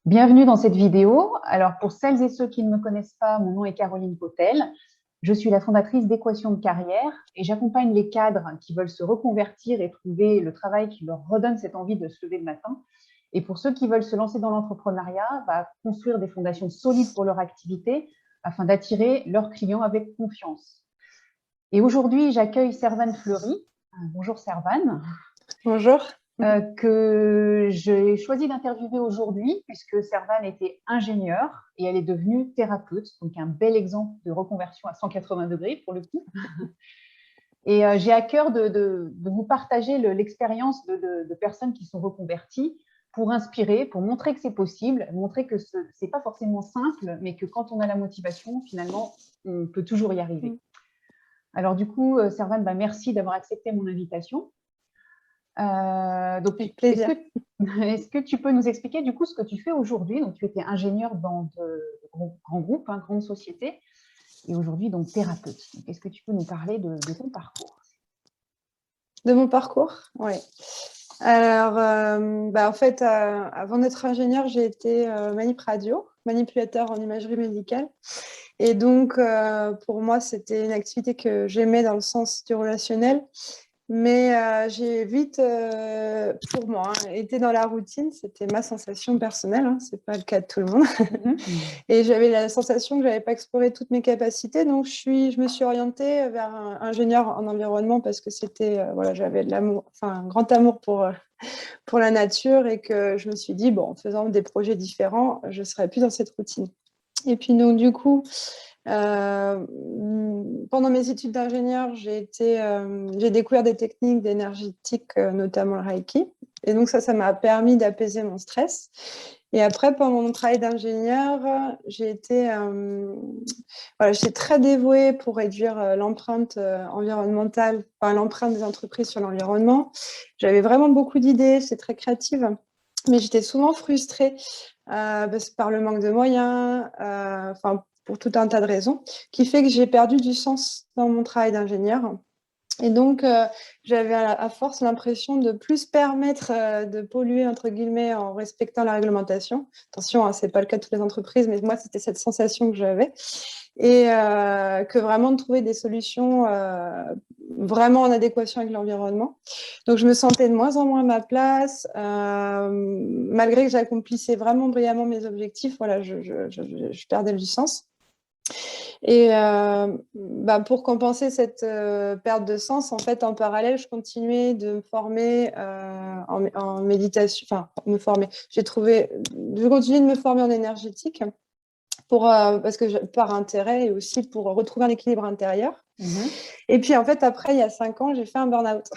Bienvenue dans cette vidéo. Alors, pour celles et ceux qui ne me connaissent pas, mon nom est Caroline Potel. Je suis la fondatrice d'Équation de carrière et j'accompagne les cadres qui veulent se reconvertir et trouver le travail qui leur redonne cette envie de se lever le matin. Et pour ceux qui veulent se lancer dans l'entrepreneuriat, construire des fondations solides pour leur activité afin d'attirer leurs clients avec confiance. Et aujourd'hui, j'accueille Servane Fleury. Bonjour Servane. Bonjour. Que j'ai choisi d'interviewer aujourd'hui puisque Servane était ingénieure et elle est devenue thérapeute, donc un bel exemple de reconversion à 180 degrés pour le coup. Et j'ai à cœur de vous partager l'expérience de personnes qui sont reconverties pour inspirer, pour montrer que c'est possible, montrer que ce n'est pas forcément simple, mais que quand on a la motivation, finalement, on peut toujours y arriver. Alors du coup, Servane, merci d'avoir accepté mon invitation. Donc, est-ce que tu peux nous expliquer du coup ce que tu fais aujourd'hui? Donc, tu étais ingénieur dans de grands groupes, grandes sociétés, et aujourd'hui donc thérapeute. Est-ce que tu peux nous parler de ton parcours? De mon parcours, oui. Alors, en fait, avant d'être ingénieur, j'ai été manipulateur en imagerie médicale. Et donc, pour moi, c'était une activité que j'aimais dans le sens du relationnel. Mais j'ai vite, pour moi, été dans la routine. C'était ma sensation personnelle, ce n'est pas le cas de tout le monde. Et j'avais la sensation que je n'avais pas exploré toutes mes capacités. Donc, je me suis orientée vers un ingénieur en environnement parce que c'était, j'avais un grand amour pour la nature et que je me suis dit, en faisant des projets différents, je ne serais plus dans cette routine. Et puis, donc, du coup, pendant mes études d'ingénieur, j'ai découvert des techniques d'énergétique, notamment le Reiki. Et donc, ça m'a permis d'apaiser mon stress. Et après, pendant mon travail d'ingénieur, j'étais très dévouée pour réduire l'empreinte environnementale, l'empreinte des entreprises sur l'environnement. J'avais vraiment beaucoup d'idées, c'est très créative, mais j'étais souvent frustrée par le manque de moyens, pour tout un tas de raisons, qui fait que j'ai perdu du sens dans mon travail d'ingénieur. Et donc, j'avais à force l'impression de plus permettre de polluer, entre guillemets, en respectant la réglementation. Attention, ce n'est pas le cas de toutes les entreprises, mais moi, c'était cette sensation que j'avais. Et que vraiment de trouver des solutions vraiment en adéquation avec l'environnement. Donc, je me sentais de moins en moins à ma place. Malgré que j'accomplissais vraiment brillamment mes objectifs, je perdais du sens. Et pour compenser cette perte de sens, en fait, en parallèle, je continuais de me former en méditation, me former. Je continue de me former en énergétique parce que par intérêt et aussi pour retrouver un équilibre intérieur. Et puis, en fait, après, il y a 5 ans, j'ai fait un burn-out.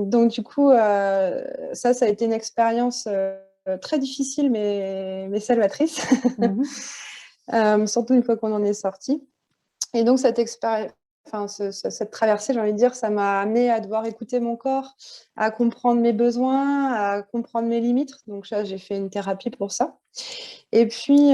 Donc, du coup, ça a été une expérience très difficile, mais salvatrice. Surtout une fois qu'on en est sorti. Et donc, cette traversée, j'ai envie de dire, ça m'a amené à devoir écouter mon corps, à comprendre mes besoins, à comprendre mes limites. Donc, ça, j'ai fait une thérapie pour ça. Et puis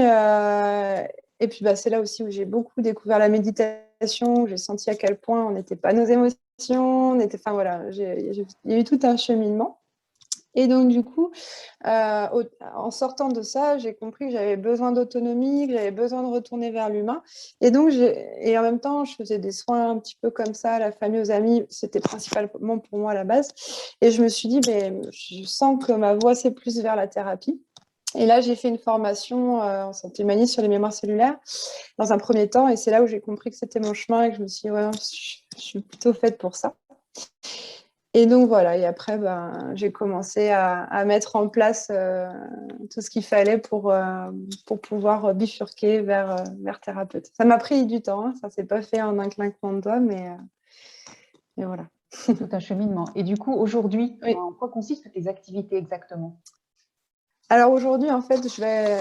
c'est là aussi où j'ai beaucoup découvert la méditation, où j'ai senti à quel point on n'était pas nos émotions. Il y a eu tout un cheminement. Et donc, du coup, en sortant de ça, j'ai compris que j'avais besoin d'autonomie, que j'avais besoin de retourner vers l'humain. Et donc, en même temps, je faisais des soins un petit peu comme ça à la famille, aux amis. C'était principalement pour moi à la base. Et je me suis dit, je sens que ma voie, c'est plus vers la thérapie. Et là, j'ai fait une formation en santé humaniste sur les mémoires cellulaires dans un premier temps. Et c'est là où j'ai compris que c'était mon chemin et que je me suis dit, je suis plutôt faite pour ça. Et donc voilà, et après, j'ai commencé à mettre en place tout ce qu'il fallait pour pouvoir bifurquer vers thérapeute. Ça m'a pris du temps, ça ne s'est pas fait en un clinquement de doigts, mais voilà. Tout un cheminement. Et du coup, aujourd'hui, oui. En quoi consistent tes activités exactement? Alors aujourd'hui, en fait,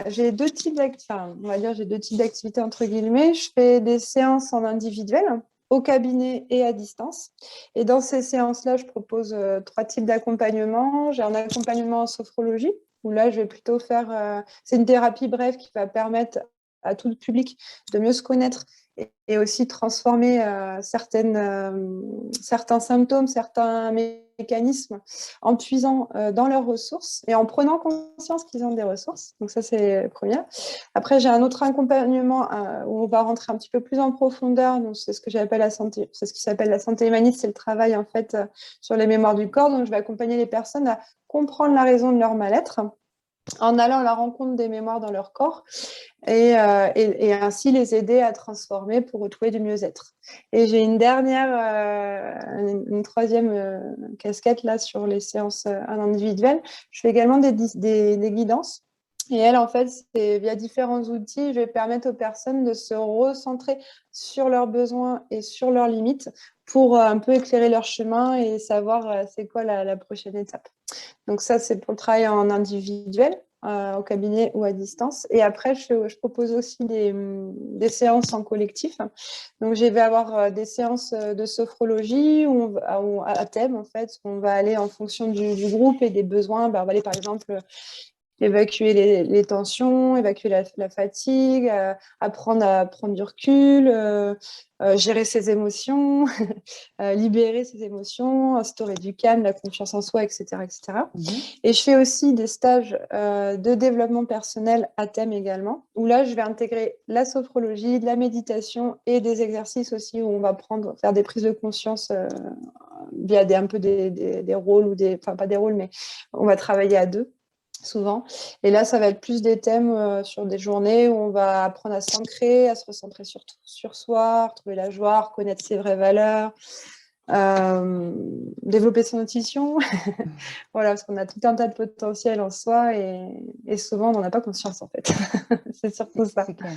j'ai deux types d'activités entre guillemets. Je fais des séances en individuel, au cabinet et à distance. Et dans ces séances-là, je propose 3 types d'accompagnement. J'ai un accompagnement en sophrologie, où là, je vais plutôt faire... c'est une thérapie brève qui va permettre à tout le public de mieux se connaître et aussi transformer certains symptômes, certains mécanismes en puisant dans leurs ressources et en prenant conscience qu'ils ont des ressources. Donc ça, c'est la première. Après, j'ai un autre accompagnement où on va rentrer un petit peu plus en profondeur. Donc c'est ce que j'appelle la santé, c'est ce qui s'appelle la santé humaniste, c'est le travail en fait sur les mémoires du corps. Donc je vais accompagner les personnes à comprendre la raison de leur mal-être en allant à la rencontre des mémoires dans leur corps et ainsi les aider à transformer pour retrouver du mieux-être. Et j'ai une troisième casquette là sur les séances en individuel. Je fais également des guidances. Et elle, en fait, c'est via différents outils, je vais permettre aux personnes de se recentrer sur leurs besoins et sur leurs limites pour un peu éclairer leur chemin et savoir c'est quoi la prochaine étape. Donc ça, c'est pour le travail en individuel, au cabinet ou à distance. Et après, je propose aussi des séances en collectif. Donc, je vais avoir des séances de sophrologie à thème, en fait, où on va aller en fonction du groupe et des besoins. Ben, on va aller, par exemple, évacuer les tensions, évacuer la fatigue, apprendre à prendre du recul, gérer ses émotions, libérer ses émotions, instaurer du calme, la confiance en soi, etc. etc. Et je fais aussi des stages de développement personnel à thème également, où là, je vais intégrer la sophrologie, de la méditation et des exercices aussi où on va faire des prises de conscience via un peu des rôles, enfin pas des rôles, mais on va travailler à deux souvent. Et là, ça va être plus des thèmes sur des journées où on va apprendre à s'ancrer, à se recentrer sur soi, retrouver la joie, reconnaître ses vraies valeurs, développer son intuition. Voilà, parce qu'on a tout un tas de potentiel en soi et souvent, on n'en a pas conscience en fait. C'est surtout ça. C'est clair.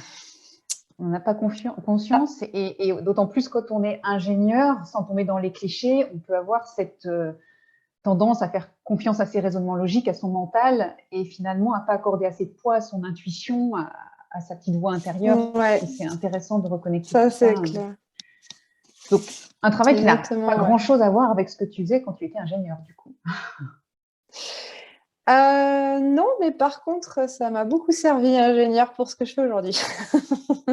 On n'a pas conscience et d'autant plus quand on est ingénieur, sans tomber dans les clichés, on peut avoir cette tendance à faire confiance à ses raisonnements logiques, à son mental, et finalement à pas accorder assez de poids à son intuition, à sa petite voix intérieure. Ouais. C'est intéressant de reconnecter Ça, tout c'est ça. clair. Donc, un travail qui n'a Exactement, pas ouais. grand-chose à voir avec ce que tu faisais quand tu étais ingénieur, du coup. Non, mais par contre, ça m'a beaucoup servi ingénieur pour ce que je fais aujourd'hui.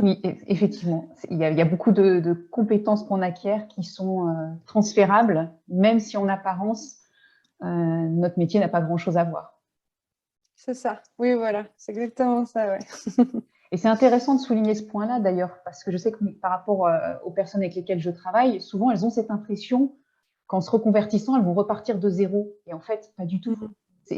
Oui, effectivement. Il y a beaucoup de compétences qu'on acquiert qui sont transférables, même si en apparence, notre métier n'a pas grand-chose à voir. C'est ça. Oui, voilà. C'est exactement ça, ouais. Et c'est intéressant de souligner ce point-là, d'ailleurs, parce que je sais que par rapport aux personnes avec lesquelles je travaille, souvent, elles ont cette impression qu'en se reconvertissant, elles vont repartir de zéro. Et en fait, pas du tout.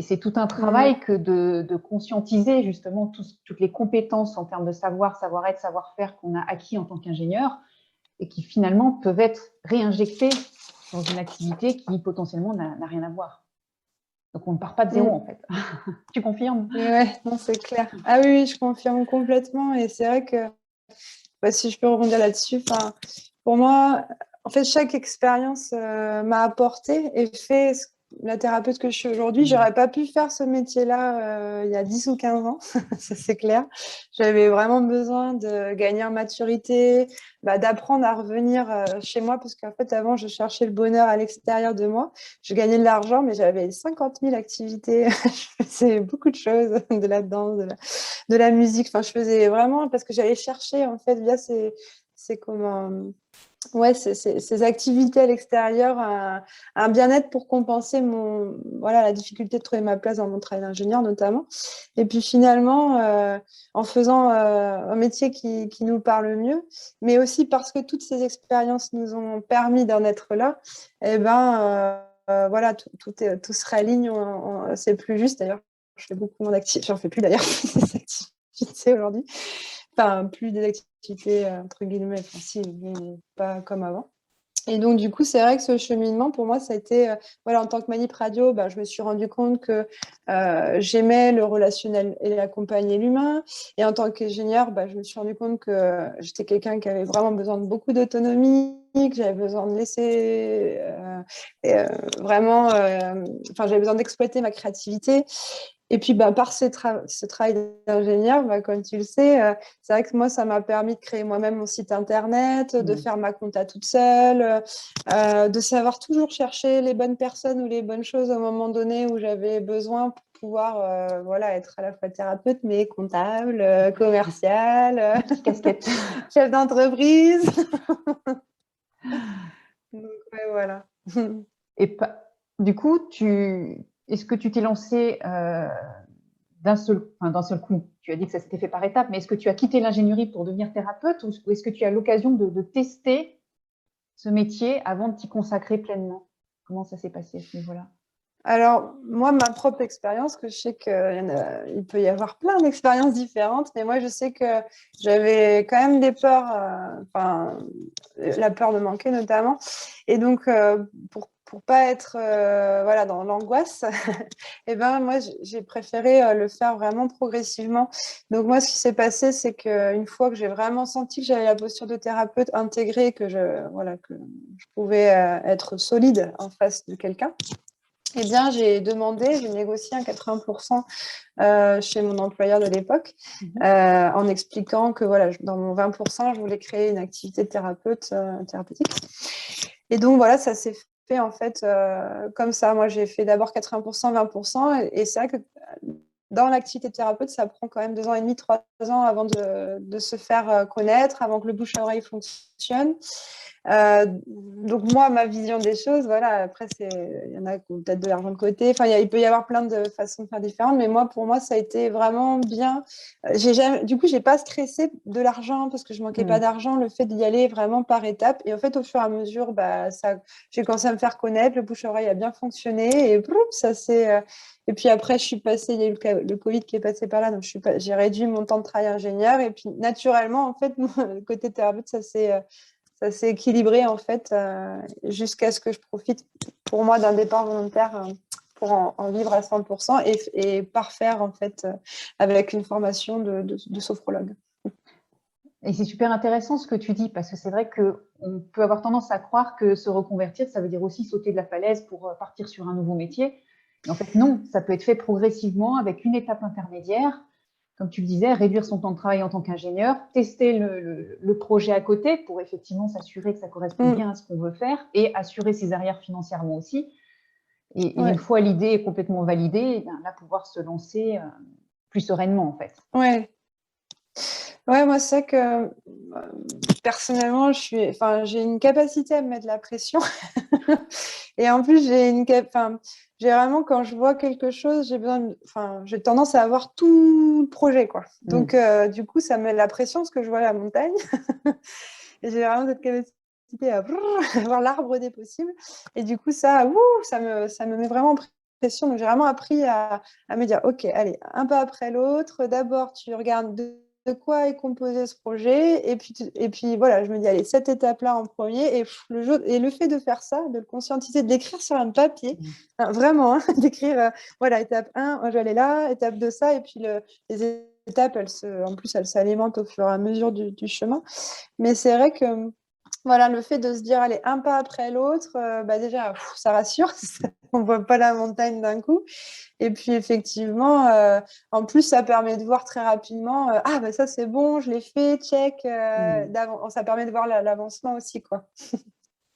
C'est tout un travail que de conscientiser justement toutes les compétences en termes de savoir, savoir-être, savoir-faire qu'on a acquis en tant qu'ingénieur et qui finalement peuvent être réinjectés dans une activité qui potentiellement n'a rien à voir. Donc on ne part pas de zéro en fait. Tu confirmes? Ouais, non, c'est clair. Ah oui, je confirme complètement. Et c'est vrai que si je peux rebondir là-dessus, pour moi, en fait, chaque expérience m'a apporté et fait la thérapeute que je suis aujourd'hui. J'aurais pas pu faire ce métier-là il y a 10 ou 15 ans, ça c'est clair. J'avais vraiment besoin de gagner en maturité, d'apprendre à revenir chez moi, parce qu'en fait, avant, je cherchais le bonheur à l'extérieur de moi. Je gagnais de l'argent, mais j'avais 50 000 activités. Je faisais beaucoup de choses, de la danse, de la musique. Enfin, je faisais vraiment parce que j'allais chercher, en fait, via ces activités à l'extérieur, un bien-être pour compenser la difficulté de trouver ma place dans mon travail d'ingénieur notamment. Et puis finalement, en faisant un métier qui nous parle mieux, mais aussi parce que toutes ces expériences nous ont permis d'en être là, et tout se réaligne, c'est plus juste. D'ailleurs, je fais beaucoup moins d'activités, j'en fais plus d'ailleurs des activités aujourd'hui. Enfin, plus des activités, entre guillemets, enfin, si, mais pas comme avant. Et donc, du coup, c'est vrai que ce cheminement, pour moi, ça a été, en tant que manip radio, je me suis rendu compte que j'aimais le relationnel et l'accompagner l'humain. Et en tant qu'ingénieur, je me suis rendu compte que j'étais quelqu'un qui avait vraiment besoin de beaucoup d'autonomie, que j'avais besoin de laisser j'avais besoin d'exploiter ma créativité. Et puis, par ce travail d'ingénieur, comme tu le sais, c'est vrai que moi, ça m'a permis de créer moi-même mon site internet, de faire ma compta toute seule, de savoir toujours chercher les bonnes personnes ou les bonnes choses au moment donné où j'avais besoin pour pouvoir être à la fois thérapeute, mais comptable, commerciale, casquette, chef d'entreprise. Donc, voilà. Et Du coup, est-ce que tu t'es lancé d'un seul coup? Tu as dit que ça s'était fait par étapes, mais est-ce que tu as quitté l'ingénierie pour devenir thérapeute ou est-ce que tu as l'occasion de tester ce métier avant de t'y consacrer pleinement? Comment ça s'est passé à ce niveau-là? Alors, moi, ma propre expérience, que je sais qu'il peut y avoir plein d'expériences différentes, mais moi, je sais que j'avais quand même des peurs, la peur de manquer notamment. Et donc, pour pas être voilà, dans l'angoisse, eh ben, moi, j'ai préféré le faire vraiment progressivement. Donc, moi, ce qui s'est passé, c'est qu'une fois que j'ai vraiment senti que j'avais la posture de thérapeute intégrée, voilà, que je pouvais être solide en face de quelqu'un, eh bien, j'ai négocié un 80% chez mon employeur de l'époque, en expliquant que voilà, dans mon 20%, je voulais créer une activité de thérapeutique. Et donc, voilà, ça s'est fait en fait comme ça. Moi, j'ai fait d'abord 80%, 20%. Et c'est vrai que dans l'activité de thérapeute, ça prend quand même 2 ans et demi, 3 ans avant de se faire connaître, avant que le bouche à oreille fonctionne. Donc moi, ma vision des choses, voilà, après, il y en a qui ont peut-être de l'argent de côté, enfin, il peut y avoir plein de façons de faire différentes, mais moi, pour moi, ça a été vraiment bien. Du coup, j'ai pas stressé de l'argent parce que je manquais pas d'argent, le fait d'y aller vraiment par étapes. Et en fait, au fur et à mesure, j'ai commencé à me faire connaître, le bouche-oreille a bien fonctionné et ça s'est... Et puis après, je suis passée, il y a eu le Covid qui est passé par là, donc j'ai réduit mon temps de travail ingénieur. Et puis naturellement, en fait, le côté thérapeute, ça s'est équilibré en fait jusqu'à ce que je profite pour moi d'un départ volontaire pour en vivre à 100% et parfaire en fait avec une formation de sophrologue. Et c'est super intéressant ce que tu dis, parce que c'est vrai qu'on peut avoir tendance à croire que se reconvertir, ça veut dire aussi sauter de la falaise pour partir sur un nouveau métier. Et en fait, non, ça peut être fait progressivement avec une étape intermédiaire. Comme tu le disais, réduire son temps de travail en tant qu'ingénieur, tester le projet à côté pour effectivement s'assurer que ça correspond bien à ce qu'on veut faire et assurer ses arrières financièrement aussi. Et une fois l'idée complètement validée, eh bien, là, pouvoir se lancer plus sereinement, en fait. Ouais. Ouais, moi, c'est vrai que personnellement, j'ai une capacité à me mettre la pression. Et en plus, j'ai vraiment, quand je vois quelque chose, j'ai tendance à avoir tout le projet, quoi. Donc, du coup, ça me met la pression parce que je vois la montagne. Et j'ai vraiment cette capacité à voir l'arbre des possibles. Et du coup, ça me met vraiment en pression. Donc, j'ai vraiment appris à me dire, OK, allez, un pas après l'autre. D'abord, tu regardes de quoi est composé ce projet. Et puis voilà, je me dis, allez, cette étape-là en premier. Et le fait de faire ça, de le conscientiser, de l'écrire sur un papier, vraiment, hein, d'écrire, voilà, étape 1, je vais aller là, étape 2, ça. Et puis les étapes, en plus, elles s'alimentent au fur et à mesure du chemin. Mais c'est vrai que voilà, le fait de se dire, allez, un pas après l'autre, déjà, ça rassure, on ne voit pas la montagne d'un coup. Et puis, effectivement, en plus, ça permet de voir très rapidement, ça, c'est bon, je l'ai fait, check. Ça permet de voir l'avancement aussi, quoi.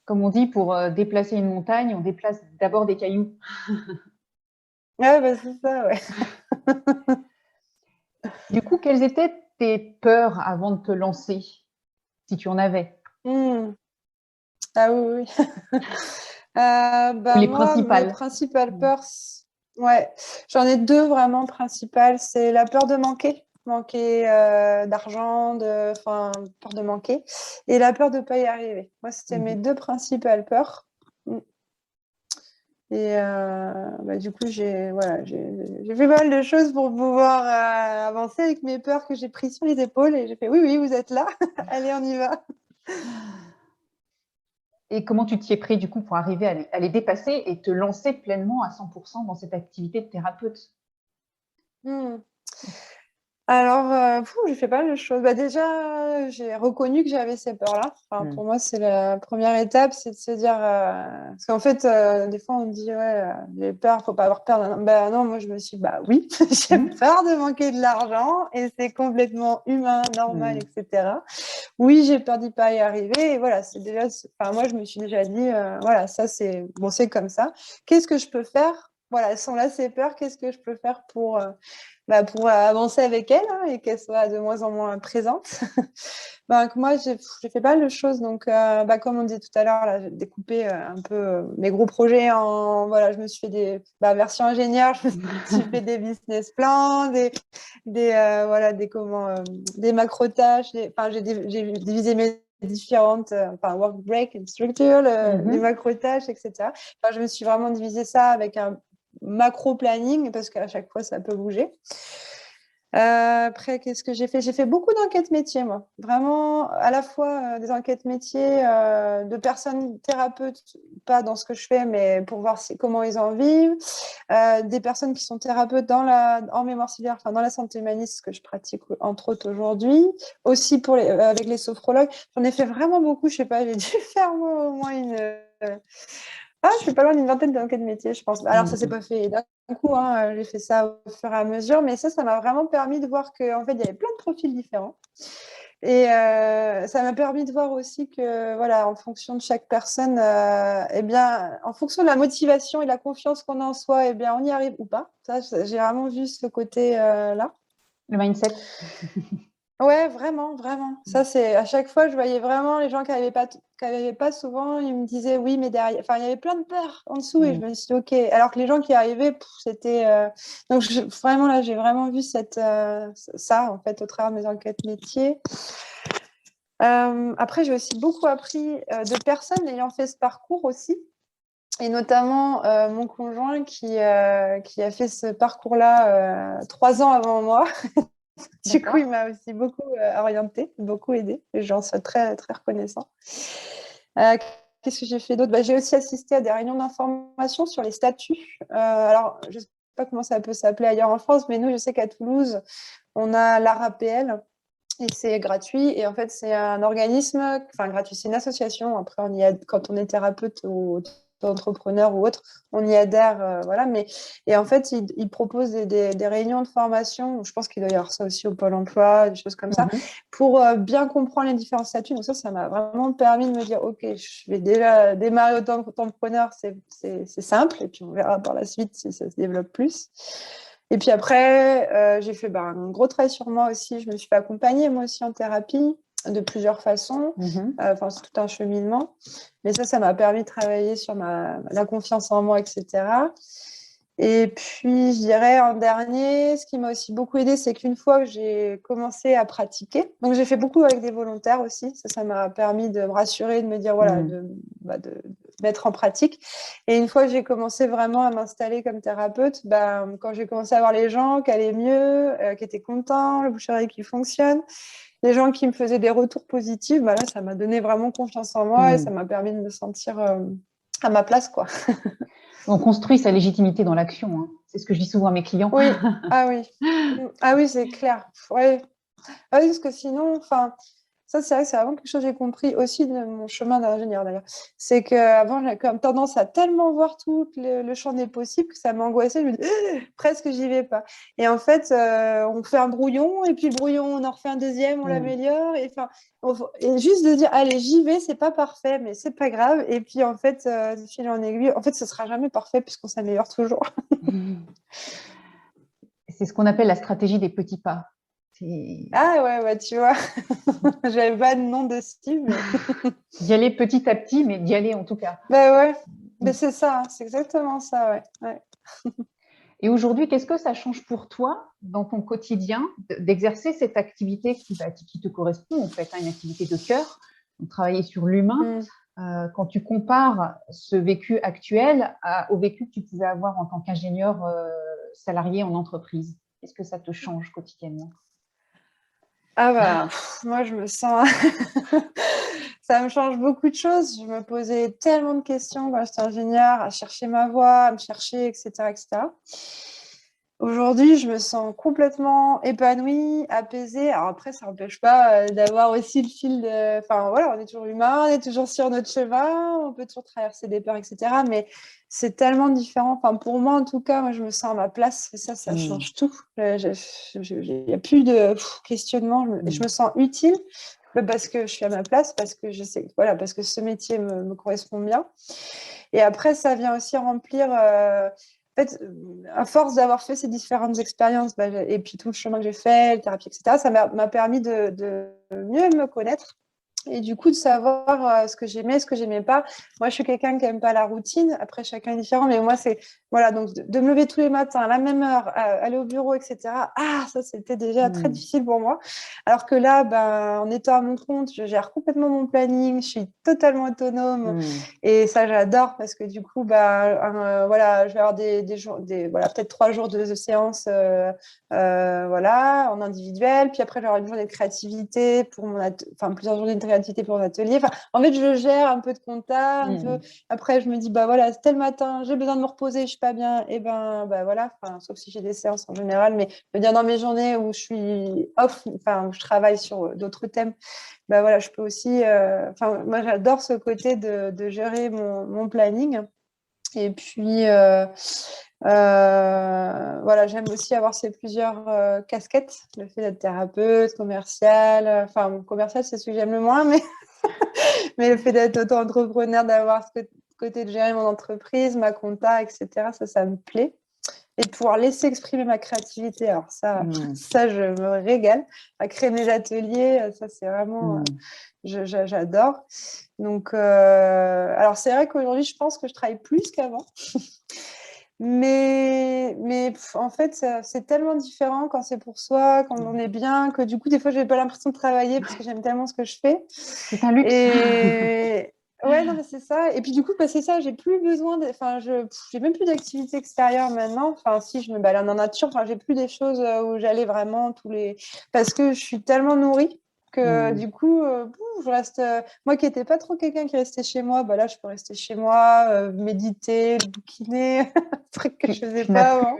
Comme on dit, pour déplacer une montagne, on déplace d'abord des cailloux. Ouais, c'est ça, ouais. Du coup, quelles étaient tes peurs avant de te lancer, si tu en avais? Ah oui, oui. Ou les Moi, mes principales? principales peurs, ouais, j'en ai deux vraiment principales. C'est la peur de manquer d'argent, peur de manquer, et la peur de ne pas y arriver. Moi, c'était mes deux principales peurs. Et du coup, j'ai fait pas mal de choses pour pouvoir avancer avec mes peurs que j'ai prises sur les épaules. Et j'ai fait, oui, oui, vous êtes là. Allez, on y va. Et comment tu t'y es pris du coup pour arriver à les dépasser et te lancer pleinement à 100% dans cette activité de thérapeute? Alors, j'ai fait pas mal de choses. Déjà, j'ai reconnu que j'avais ces peurs-là. Pour moi, c'est la première étape, c'est de se dire... parce qu'en fait, des fois, on dit, ouais, j'ai peur, faut pas avoir peur. Non, moi, je me suis dit, oui, j'ai peur de manquer de l'argent et c'est complètement humain, normal, etc. Oui, j'ai peur d'y pas y arriver. Et voilà, moi, je me suis déjà dit, voilà, ça, c'est bon, c'est comme ça. Qu'est-ce que je peux faire voilà, elles sont là, ces peurs. Qu'est-ce que je peux faire pour avancer avec elles, hein, et qu'elles soient de moins en moins présentes. Que moi, j'ai fait pas mal de choses. Donc, comme on dit tout à l'heure, là, j'ai découpé un peu mes gros projets en. Voilà, je me suis fait des versions ingénieurs, je me suis fait des business plans, des macro-tâches. J'ai divisé mes différentes work break and structure, les macro-tâches, etc. Je me suis vraiment divisé ça avec un macro planning parce qu'à chaque fois, ça peut bouger. Après, qu'est-ce que j'ai fait? J'ai fait beaucoup d'enquêtes métiers, moi. Vraiment, à la fois des enquêtes métiers de personnes thérapeutes, pas dans ce que je fais, mais pour voir comment ils en vivent. Des personnes qui sont thérapeutes en mémoire cellulaire, enfin dans la santé humaniste, ce que je pratique entre autres aujourd'hui. Aussi avec les sophrologues. J'en ai fait vraiment beaucoup, je sais pas, j'ai dû faire moi, au moins je suis pas loin d'une vingtaine d'enquêtes métiers, je pense. Alors, ça s'est pas fait d'un coup, hein. J'ai fait ça au fur et à mesure, mais ça m'a vraiment permis de voir qu'en fait, il y avait plein de profils différents. Et ça m'a permis de voir aussi que, voilà, en fonction de chaque personne, en fonction de la motivation et la confiance qu'on a en soi, on y arrive ou pas. Ça, j'ai vraiment vu ce côté-là. Le mindset. Ouais, vraiment, vraiment. Ça, c'est à chaque fois, je voyais vraiment les gens qui n'arrivaient pas souvent, ils me disaient oui, mais derrière, il y avait plein de peurs en dessous et je me suis dit ok. Alors que les gens qui arrivaient, c'était donc vraiment là, j'ai vraiment vu ça en fait au travers de mes enquêtes métiers. Après, j'ai aussi beaucoup appris de personnes ayant fait ce parcours aussi. Et notamment mon conjoint qui a fait ce parcours-là 3 ans avant moi. Du coup, il m'a aussi beaucoup orientée, beaucoup aidée. Et j'en suis très, très reconnaissant. Qu'est-ce que j'ai fait d'autre? J'ai aussi assisté à des réunions d'information sur les statuts. Alors, je ne sais pas comment ça peut s'appeler ailleurs en France, mais nous, je sais qu'à Toulouse, on a l'ARAPL et c'est gratuit. Et en fait, c'est un organisme, enfin gratuit, c'est une association. Après, quand on est thérapeute ou entrepreneur ou autre, on y adhère, voilà. Et en fait, il propose des réunions de formation. Je pense qu'il doit y avoir ça aussi au Pôle emploi, des choses comme ça, pour bien comprendre les différents statuts. Donc ça m'a vraiment permis de me dire, ok, je vais déjà démarrer autant qu'entrepreneur, c'est simple, et puis on verra par la suite si ça se développe plus. Et puis après, j'ai fait un gros travail sur moi aussi. Je me suis fait accompagner moi aussi en thérapie de plusieurs façons. C'est tout un cheminement. Mais ça m'a permis de travailler sur la confiance en moi, etc. Et puis, je dirais en dernier, ce qui m'a aussi beaucoup aidé, c'est qu'une fois que j'ai commencé à pratiquer, donc j'ai fait beaucoup avec des volontaires aussi. Ça m'a permis de me rassurer, de me dire, voilà, de mettre en pratique. Et une fois que j'ai commencé vraiment à m'installer comme thérapeute, quand j'ai commencé à voir les gens qui allaient mieux, qui étaient contents, le bouche-oreille qui fonctionne, les gens qui me faisaient des retours positifs, là, ça m'a donné vraiment confiance en moi et ça m'a permis de me sentir à ma place, quoi. On construit sa légitimité dans l'action. Hein. C'est ce que je dis souvent à mes clients. Oui, ah oui, c'est clair. Ouais. Ah oui, parce que sinon, ça, c'est vrai que c'est vraiment quelque chose que j'ai compris aussi de mon chemin d'ingénieur d'ailleurs. C'est qu'avant, j'avais comme tendance à tellement voir tout le champ des possibles que ça m'angoissait. Je me dis, presque, j'y vais pas. Et en fait, on fait un brouillon, et puis le brouillon, on en refait un deuxième, on l'améliore. Et juste de dire, allez, j'y vais, c'est pas parfait, mais c'est pas grave. Et puis en fait, de fil en aiguille, en fait, ce sera jamais parfait puisqu'on s'améliore toujours. C'est ce qu'on appelle la stratégie des petits pas. Ah ouais, tu vois, j'avais pas de nom de style. Mais... d'y aller petit à petit, mais d'y aller en tout cas. Ouais, mais c'est ça, c'est exactement ça, ouais. Et aujourd'hui, qu'est-ce que ça change pour toi dans ton quotidien d'exercer cette activité qui te correspond en fait, une activité de cœur, donc travailler sur l'humain, quand tu compares ce vécu actuel au vécu que tu pouvais avoir en tant qu'ingénieur salarié en entreprise? Qu'est-ce que ça te change quotidiennement? Moi je me sens... ça me change beaucoup de choses. Je me posais tellement de questions quand j'étais ingénieure, à chercher ma voie, à me chercher, etc. Aujourd'hui, je me sens complètement épanouie, apaisée. Alors après, ça n'empêche pas d'avoir aussi le fil de... Enfin voilà, on est toujours humain, on est toujours sur notre chemin, on peut toujours traverser des peurs, etc. Mais c'est tellement différent. Enfin, pour moi, en tout cas, moi, je me sens à ma place. Et ça change tout. Il n'y a plus de questionnement. Je me sens utile parce que je suis à ma place, parce que je sais, voilà, parce que ce métier me correspond bien. Et après, ça vient aussi remplir fait, à force d'avoir fait ces différentes expériences, et puis tout le chemin que j'ai fait, la thérapie, etc., ça m'a permis de mieux me connaître. Et du coup, de savoir ce que j'aimais, ce que j'aimais pas. Moi, je suis quelqu'un qui aime pas la routine. Après, chacun est différent. Mais moi, c'est, voilà, donc de me lever tous les matins à la même heure, aller au bureau, etc. Ah, ça, c'était déjà très difficile pour moi. Alors que là, en étant à mon compte, je gère complètement mon planning. Je suis totalement autonome. Et ça, j'adore parce que du coup, voilà, je vais avoir des jours, voilà, peut-être 3 jours de séance, voilà, en individuel. Puis après, j'aurai une journée de créativité pour plusieurs journées de créativité pour mon atelier. Enfin, en fait, je gère un peu de compta, un peu. Après, je me dis, voilà, c'est tel matin, j'ai besoin de me reposer, je suis pas bien. Et voilà, sauf si j'ai des séances en général, mais je veux dire, dans mes journées où je suis off, où je travaille sur d'autres thèmes, voilà, je peux aussi. Moi, j'adore ce côté de gérer mon planning. Et puis, voilà, j'aime aussi avoir ces plusieurs casquettes. Le fait d'être thérapeute, commerciale. Commerciale, c'est ce que j'aime le moins, mais le fait d'être auto-entrepreneur, d'avoir ce côté de gérer mon entreprise, ma compta, etc., ça me plaît. Et de pouvoir laisser exprimer ma créativité. Alors ça, je me régale. À créer mes ateliers, ça, c'est vraiment... j'adore. Donc, alors c'est vrai qu'aujourd'hui, je pense que je travaille plus qu'avant. Mais en fait, c'est tellement différent quand c'est pour soi, quand on est bien, que du coup, des fois, je n'ai pas l'impression de travailler parce que j'aime tellement ce que je fais. C'est un luxe. Et ouais, non, mais c'est ça. Et puis du coup, c'est ça, j'ai plus besoin j'ai même plus d'activité extérieure maintenant. Enfin, si je me balade en nature, j'ai plus des choses où j'allais vraiment parce que je suis tellement nourrie que du coup, je reste. Moi qui n'étais pas trop quelqu'un qui restait chez moi, là, je peux rester chez moi, méditer, bouquiner, un truc que je faisais pas avant.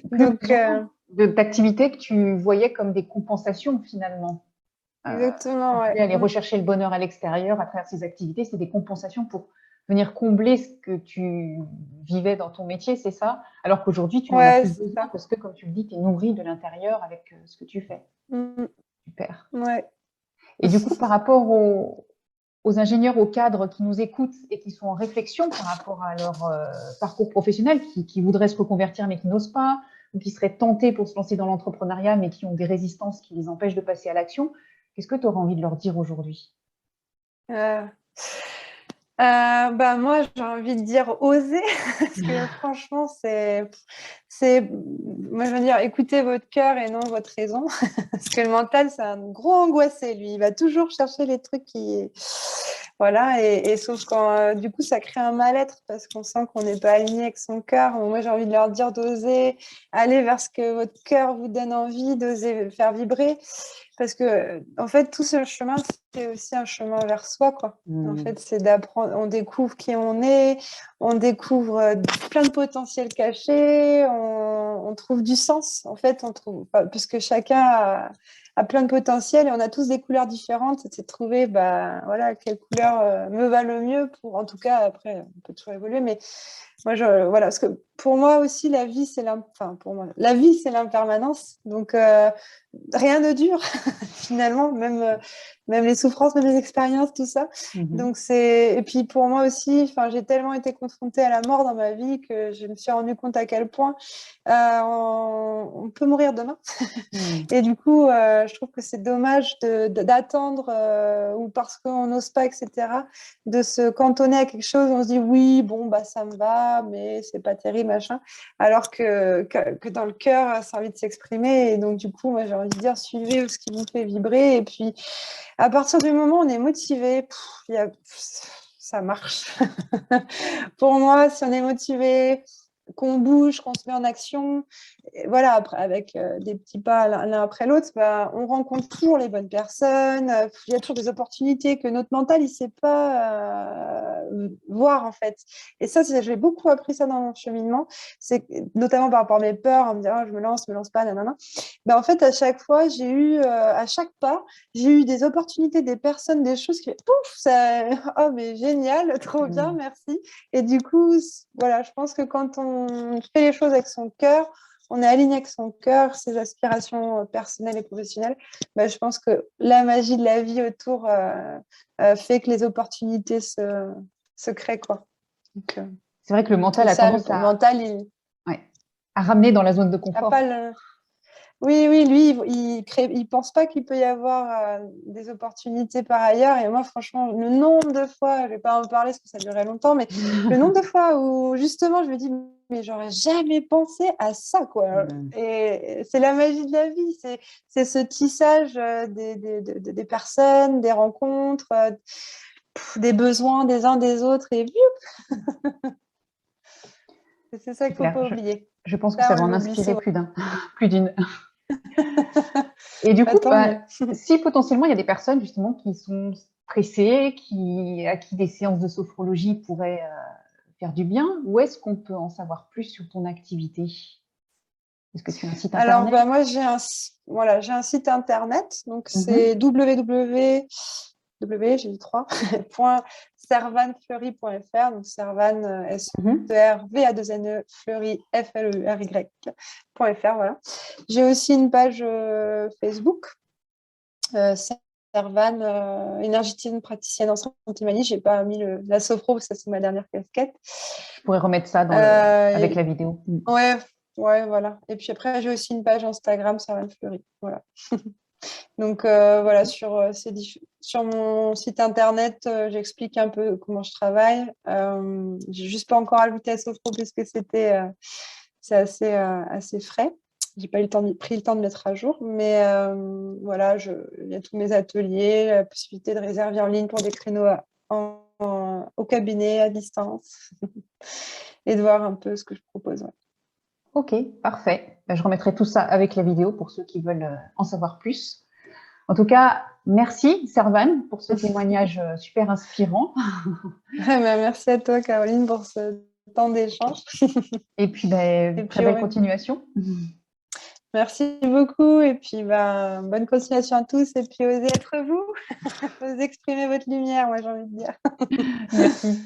Plus besoin d'activités que tu voyais comme des compensations finalement. Exactement, ouais. Aller rechercher le bonheur à l'extérieur à travers ces activités, c'est des compensations pour venir combler ce que tu vivais dans ton métier, c'est ça? Alors qu'aujourd'hui, tu n'en as plus besoin parce que, comme tu le dis, tu es nourri de l'intérieur avec ce que tu fais. Super. Ouais. Et du coup, par rapport aux ingénieurs, aux cadres qui nous écoutent et qui sont en réflexion par rapport à leur parcours professionnel, qui voudraient se reconvertir mais qui n'osent pas, ou qui seraient tentés pour se lancer dans l'entrepreneuriat mais qui ont des résistances qui les empêchent de passer à l'action, qu'est-ce que tu aurais envie de leur dire aujourd'hui? Moi, j'ai envie de dire oser, parce que franchement, moi, je veux dire, écoutez votre cœur et non votre raison, parce que le mental, c'est un gros angoissé, lui. Il va toujours chercher les trucs qui, voilà, et sauf quand, du coup, ça crée un mal-être parce qu'on sent qu'on n'est pas aligné avec son cœur. Moi, j'ai envie de leur dire d'oser aller vers ce que votre cœur vous donne envie, d'oser le faire vibrer. Parce que, en fait, tout ce chemin, c'est aussi un chemin vers soi, quoi. En fait, c'est d'apprendre, on découvre qui on est, on découvre plein de potentiels cachés, on trouve du sens. En fait, parce que chacun a plein de potentiels et on a tous des couleurs différentes. C'est de trouver, voilà, quelle couleur me va le mieux pour, en tout cas, après, on peut toujours évoluer, mais moi, voilà, parce que pour moi aussi, la vie, c'est l'impermanence. Donc, rien ne dure, finalement, même les souffrances, même les expériences, tout ça. Donc, et puis pour moi aussi, j'ai tellement été confrontée à la mort dans ma vie que je me suis rendu compte à quel point on peut mourir demain. Et du coup, je trouve que c'est dommage d'attendre ou parce qu'on n'ose pas, etc., de se cantonner à quelque chose. On se dit oui, bon, ça me va, mais c'est pas terrible, machin. Alors que dans le cœur, ça a envie de s'exprimer. Et donc, du coup, moi, j'ai envie de dire, suivez ce qui vous fait vibrer. Et puis, à partir du moment où on est motivé, ça marche. Pour moi, si on est motivé, qu'on bouge, qu'on se met en action, et voilà, après, avec des petits pas l'un après l'autre, on rencontre toujours les bonnes personnes. Il y a toujours des opportunités que notre mental, il ne sait pas voir, en fait. Et ça, j'ai beaucoup appris ça dans mon cheminement, c'est notamment par rapport à mes peurs, en me disant, je me lance pas, nanana. En fait, à chaque fois, à chaque pas, j'ai eu des opportunités, des personnes, des choses qui, pouf, ça, oh, mais génial, trop bien, merci. Et du coup, voilà, je pense que quand on fait les choses avec son cœur, on est aligné avec son cœur, ses aspirations personnelles et professionnelles, je pense que la magie de la vie autour fait que les opportunités se créent, quoi. C'est vrai que le mental a tendance le mental, à ramener dans la zone de a confort. pas le... Oui, lui, il pense pas qu'il peut y avoir des opportunités par ailleurs. Et moi, franchement, le nombre de fois, je vais pas en parler parce que ça durerait longtemps, mais le nombre de fois où justement, je me dis, mais j'aurais jamais pensé à ça, quoi. Et c'est la magie de la vie, c'est ce tissage des personnes, des rencontres, des besoins des uns des autres, et c'est ça qu'il faut pas oublier. Je pense que Ça, ça on va en l'oublie inspirer souvent. plus d'une. Et du coup, Tant si potentiellement il y a des personnes justement qui sont stressées, à qui des séances de sophrologie pourraient faire du bien, où est-ce qu'on peut en savoir plus sur ton activité? Est-ce que tu as un site Alors, internet? moi, j'ai un site internet. Donc, c'est www.servanfleury.fr. Donc, Servan, S-E-R-V-A-2-N-E, Fleury, F-L-E-R-Y.fr. Voilà. J'ai aussi une page Facebook, Servan, énergéticienne praticienne en santé manie. Je n'ai pas mis la sophro parce que c'est ma dernière casquette. Je pourrais remettre ça avec la vidéo. Ouais, voilà. Et puis après, j'ai aussi une page Instagram, Servan Fleury. Voilà. Donc, voilà, sur mon site internet, j'explique un peu comment je travaille. J'ai juste pas encore ajouté la sophro puisque c'est assez frais. J'ai pas pris le temps de mettre à jour, mais voilà, il y a tous mes ateliers, la possibilité de réserver en ligne pour des créneaux au cabinet, à distance, et de voir un peu ce que je propose. Ouais. Ok, parfait. Je remettrai tout ça avec la vidéo pour ceux qui veulent en savoir plus. En tout cas, merci Servan pour ce témoignage super inspirant. Merci à toi, Caroline, pour ce temps d'échange. Et puis, très belle continuation. Merci beaucoup. Et puis, bonne continuation à tous. Et puis, osez être vous. Osez exprimer votre lumière, moi, j'ai envie de dire. Merci.